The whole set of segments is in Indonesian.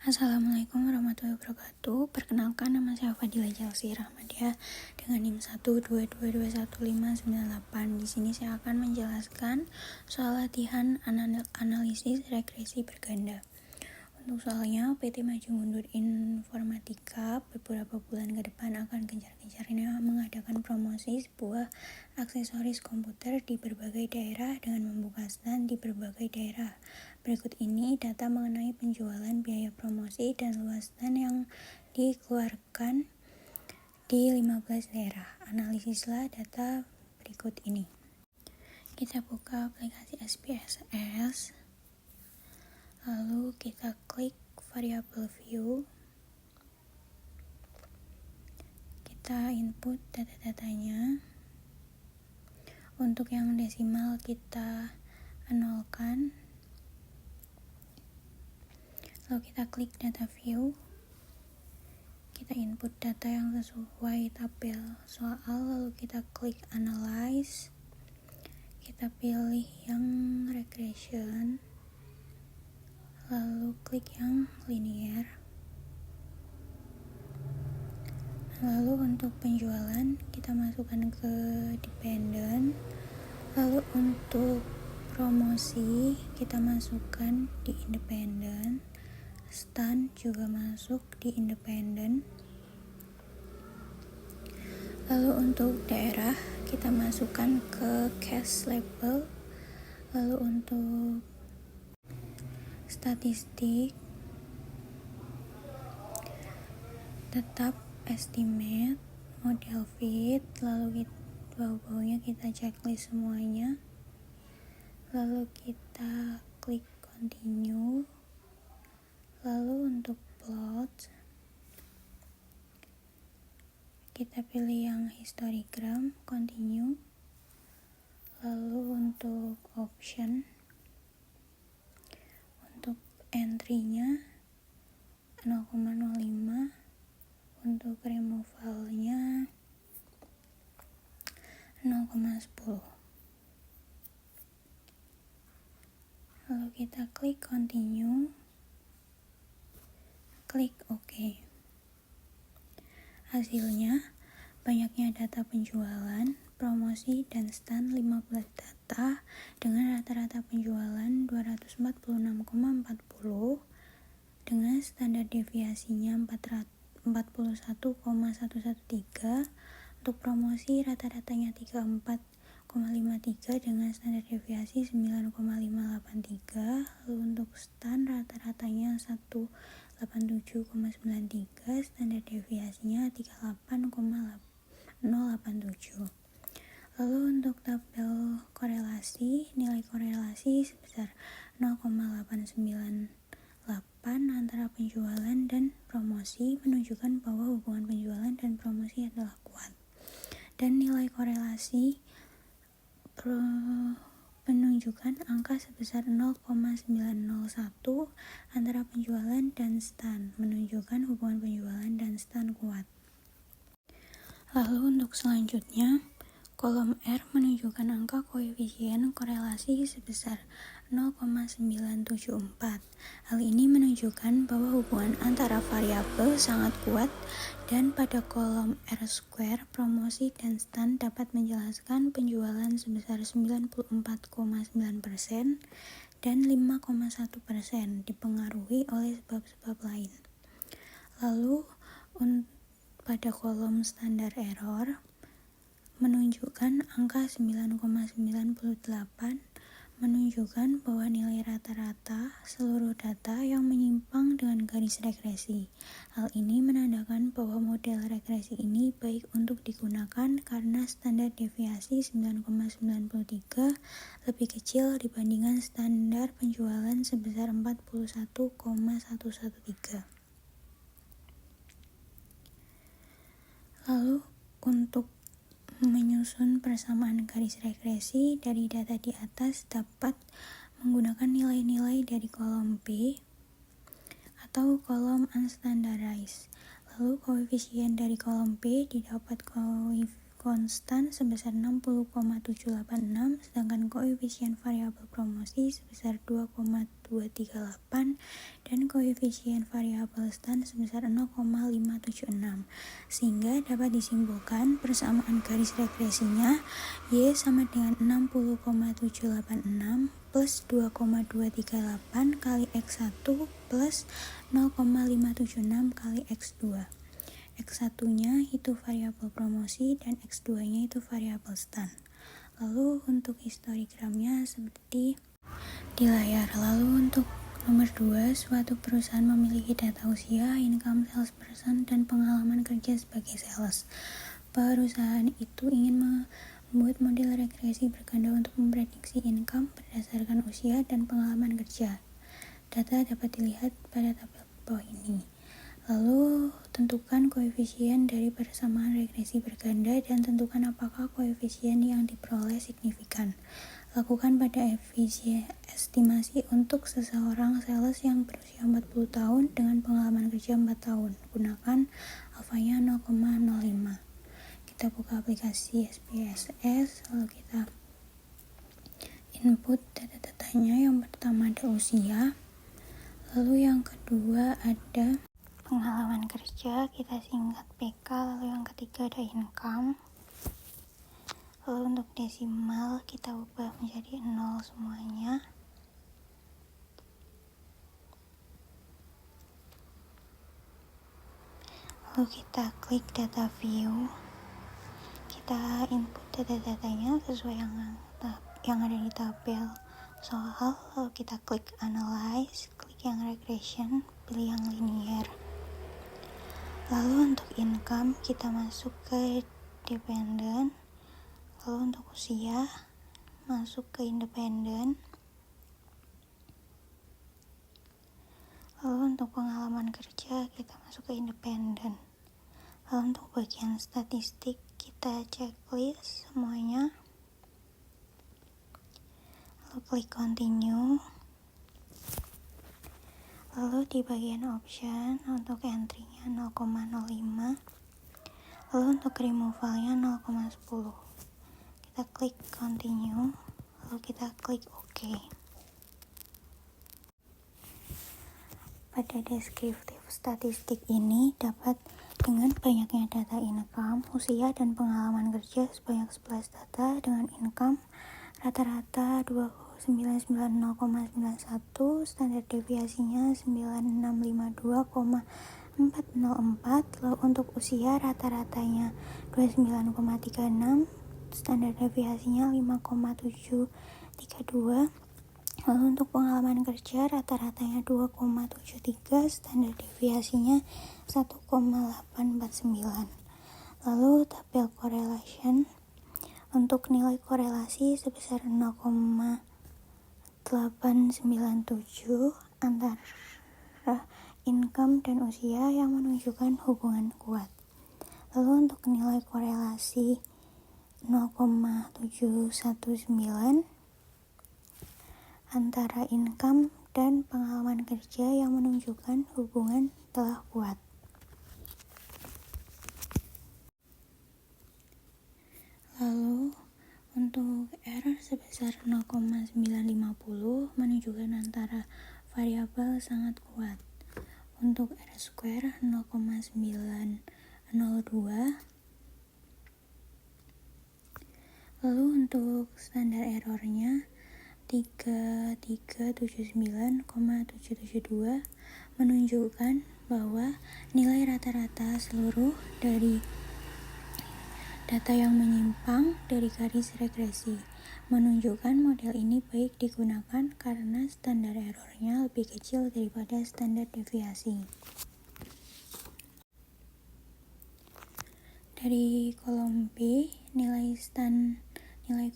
Assalamualaikum warahmatullahi wabarakatuh. Perkenalkan, nama saya Fadila Jalsi Rahmadia dengan NIM 122215998. Di sini saya akan menjelaskan soal latihan analisis regresi berganda. Untuk soalnya, PT Maju Mundur Informatika beberapa bulan ke depan akan gencar-gencarnya mengadakan promosi sebuah aksesoris komputer di berbagai daerah dengan membuka stand di berbagai daerah. Berikut ini data mengenai penjualan, biaya promosi, dan luas stand yang dikeluarkan di 15 daerah. Analisislah data berikut ini. Kita buka aplikasi SPSS. Lalu kita klik variable view, kita input data-datanya. Untuk yang desimal kita nolkan, lalu kita klik data view, kita input data yang sesuai tabel soal, lalu kita klik analyze, kita pilih yang regression, lalu klik yang linear. Lalu untuk penjualan kita masukkan ke dependent. Lalu untuk promosi kita masukkan di independent. Stand juga masuk di independent. Lalu untuk daerah kita masukkan ke cash label. Lalu untuk statistik tetap estimate, model fit, lalu bawah-bawahnya kita checklist semuanya, lalu kita klik continue. Lalu untuk plot kita pilih yang histogram, continue. Lalu untuk option, untuk entry-nya 0,05, untuk removal-nya 0,10. Lalu kita klik continue, klik OK. Hasilnya banyaknya data penjualan, promosi, dan stand 15 data dengan rata-rata penjualan 246,40 dengan standar deviasinya 41,113. Untuk promosi rata-ratanya 34,53 dengan standar deviasi 9,583. Lalu untuk stand rata-ratanya 187,93, standar deviasinya 38,087. Lalu untuk tabel korelasi, nilai korelasi sebesar 0,898 antara penjualan dan promosi menunjukkan bahwa hubungan penjualan dan promosi adalah kuat. Dan nilai korelasi menunjukkan angka sebesar 0,901 antara penjualan dan stand, menunjukkan hubungan penjualan dan stand kuat. Lalu untuk selanjutnya, kolom R menunjukkan angka koefisien korelasi sebesar 0,974. Hal ini menunjukkan bahwa hubungan antara variabel sangat kuat, dan pada kolom R-square, promosi dan stand dapat menjelaskan penjualan sebesar 94,9% dan 5,1% dipengaruhi oleh sebab-sebab lain. Lalu pada kolom standar error menunjukkan angka 9,98, menunjukkan bahwa nilai rata-rata seluruh data yang menyimpang dengan garis regresi. Hal ini menandakan bahwa model regresi ini baik untuk digunakan karena standar deviasi 9,93 lebih kecil dibandingkan standar penjualan sebesar 41,113. Lalu untuk menyusun persamaan garis regresi dari data di atas dapat menggunakan nilai-nilai dari kolom B atau kolom unstandardized. Lalu koefisien dari kolom B didapat konstan sebesar 60,786, sedangkan koefisien variabel promosi sebesar 2,238 dan koefisien variabel stan sebesar 0,576, sehingga dapat disimpulkan persamaan garis regresinya Y sama dengan 60,786 plus 2,238 kali X1 plus 0,576 kali X2. X1 nya itu variabel promosi dan X2 nya itu variabel stan. Lalu untuk histogramnya seperti di layar. Lalu untuk nomor 2, suatu perusahaan memiliki data usia, income, salesperson, dan pengalaman kerja sebagai sales. Perusahaan itu ingin membuat model regresi berganda untuk memprediksi income berdasarkan usia dan pengalaman kerja. Data dapat dilihat pada tabel bawah ini. Lalu, tentukan koefisien dari persamaan regresi berganda dan tentukan apakah koefisien yang diperoleh signifikan. Lakukan pada estimasi untuk seseorang sales yang berusia 40 tahun dengan pengalaman kerja 4 tahun. Gunakan alfanya 0,05. Kita buka aplikasi SPSS, lalu kita input data-datanya. Yang pertama ada usia, lalu yang kedua ada pengalaman kerja, kita singkat PK, lalu yang ketiga ada income. Lalu untuk desimal kita ubah menjadi 0 semuanya. Lalu kita klik data view, kita input data-datanya sesuai yang ada di tabel soal. Lalu kita klik analyze, klik yang regression, pilih yang linear. Lalu untuk income kita masuk ke dependent, lalu untuk usia masuk ke independent, lalu untuk pengalaman kerja kita masuk ke independent. Lalu untuk bagian statistik kita checklist semuanya, lalu klik continue. Lalu di bagian option untuk entry-nya 0,05, lalu untuk removal-nya 0,10. Kita klik continue, lalu kita klik OK. Pada deskriptif statistik ini dapat dengan banyaknya data income, usia, dan pengalaman kerja sebanyak 11 data dengan income rata-rata 2990,91, standar deviasinya 9652,404. Lalu untuk usia rata-ratanya 29,36, standar deviasinya 5,732. Lalu untuk pengalaman kerja rata-ratanya 2,73, standar deviasinya 1,849. Lalu tabel correlation, untuk nilai korelasi sebesar 0,897 antara income dan usia yang menunjukkan hubungan kuat. Lalu untuk nilai korelasi 0,719 antara income dan pengalaman kerja yang menunjukkan hubungan telah kuat. Lalu untuk R sebesar 0,950 menunjukkan antara variabel sangat kuat. Untuk R square 0,902. Lalu untuk standar errornya 3379,772 menunjukkan bahwa nilai rata-rata seluruh dari data yang menyimpang dari garis regresi menunjukkan model ini baik digunakan karena standar errornya lebih kecil daripada standar deviasi. Dari kolom B, nilai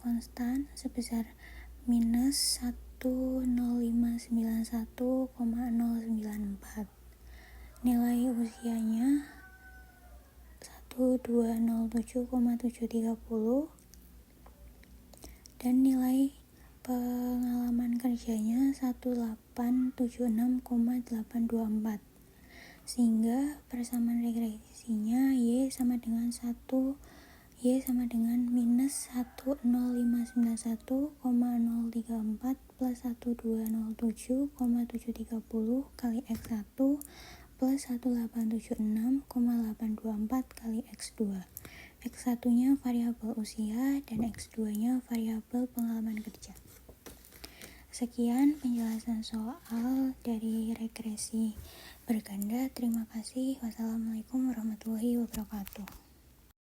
konstan sebesar minus 10591,094. Nilai usianya 1207,730 dan nilai pengalaman kerjanya 1876,824, sehingga persamaan regresinya Y sama dengan 1 Y sama dengan minus 10591,034 plus 1207,730 kali X1 plus 1876,824 kali X2. X1 nya variabel usia dan X2 nya variabel pengalaman kerja. Sekian penjelasan soal dari regresi berganda. Terima kasih. Wassalamualaikum warahmatullahi wabarakatuh.